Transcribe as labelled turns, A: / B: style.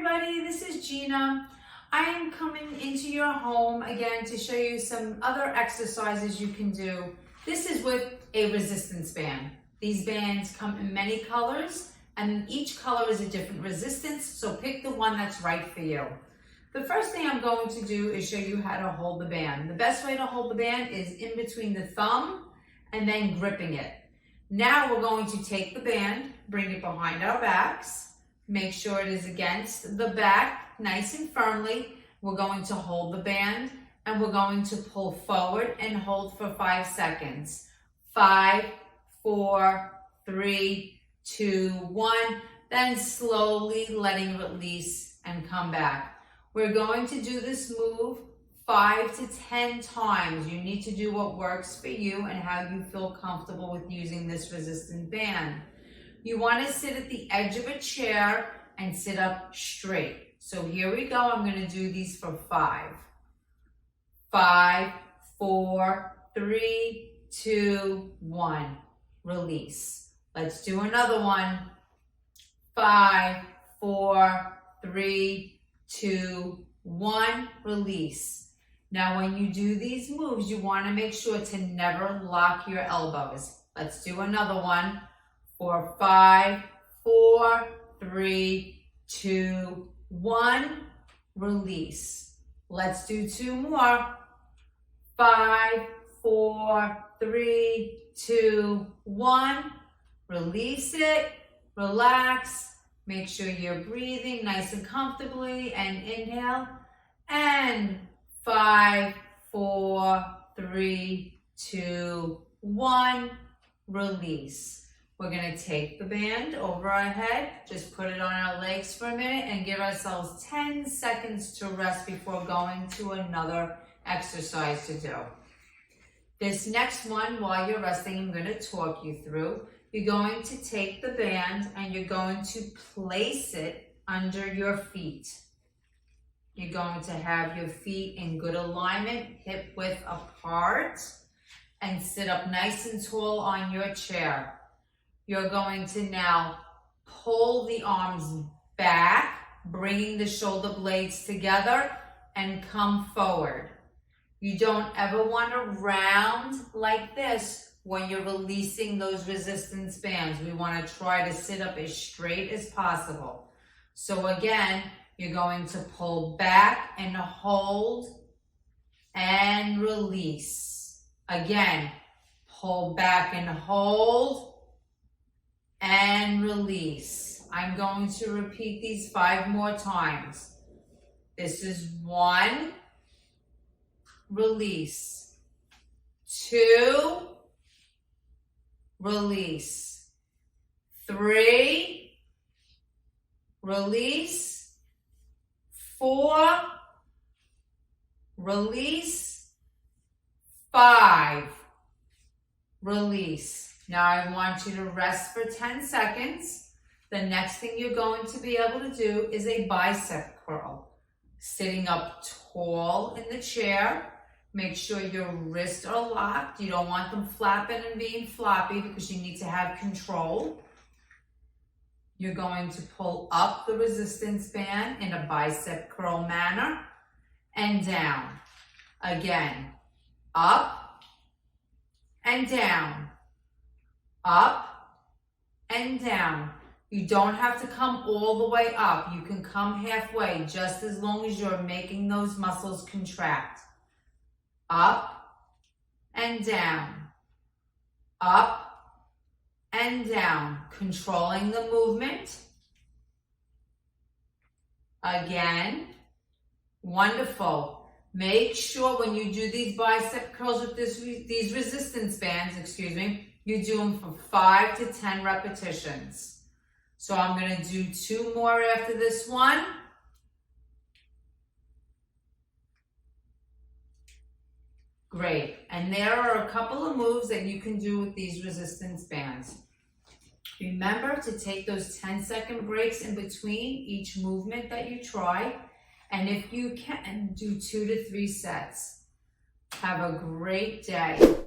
A: everybody, this is Gina. I am coming into your home again to show you some other exercises you can do. This is with a resistance band. These bands come in many colors and each color is a different resistance, so pick the one that's right for you. The first thing I'm going to do is show you how to hold the band. The best way to hold the band is in between the thumb and then gripping it. Now we're going to take the band, bring it behind our backs, make sure it is against the back nice and firmly. We're going to hold the band and we're going to pull forward and hold for 5 seconds. 5, 4, 3, 2, 1. Then slowly letting release and come back. We're going to do this move 5 to 10 times. You need to do what works for you and how you feel comfortable with using this resistant band. You want to sit at the edge of a chair and sit up straight. So here we go. I'm going to do these for 5. 5, 4, 3, 2, 1. Release. Let's do another one. 5, 4, 3, 2, 1. Release. Now when you do these moves, you want to make sure to never lock your elbows. Let's do another one. For 5, 4, 3, 2, 1. Release. Let's do 2 more. 5, 4, 3, 2, 1. Release it. Relax. Make sure you're breathing nice and comfortably and inhale. And 5, 4, 3, 2, 1. Release. We're going to take the band over our head, just put it on our legs for a minute and give ourselves 10 seconds to rest before going to another exercise to do. This next one, while you're resting, I'm going to talk you through. You're going to take the band and you're going to place it under your feet. You're going to have your feet in good alignment, hip width apart, and sit up nice and tall on your chair. You're going to now pull the arms back, bringing the shoulder blades together, and come forward. You don't ever want to round like this when you're releasing those resistance bands. We want to try to sit up as straight as possible. So again, you're going to pull back and hold and release. Again, pull back and hold and release. I'm going to repeat these 5 more times. This is 1, release. 2, release. 3, release. 4, release. 5, release. Now I want you to rest for 10 seconds. The next thing you're going to be able to do is a bicep curl. Sitting up tall in the chair. Make sure your wrists are locked. You don't want them flapping and being floppy because you need to have control. You're going to pull up the resistance band in a bicep curl manner and down. Again, up and down. Up and down. You don't have to come all the way up. You can come halfway just as long as you're making those muscles contract. Up and down. Up and down. Controlling the movement. Again. Wonderful. Make sure when you do these bicep curls with these resistance bands, you do them for 5 to 10 repetitions. So I'm going to do 2 more after this one. Great. And there are a couple of moves that you can do with these resistance bands. Remember to take those 10-second breaks in between each movement that you try. And if you can, do 2 to 3 sets. Have a great day.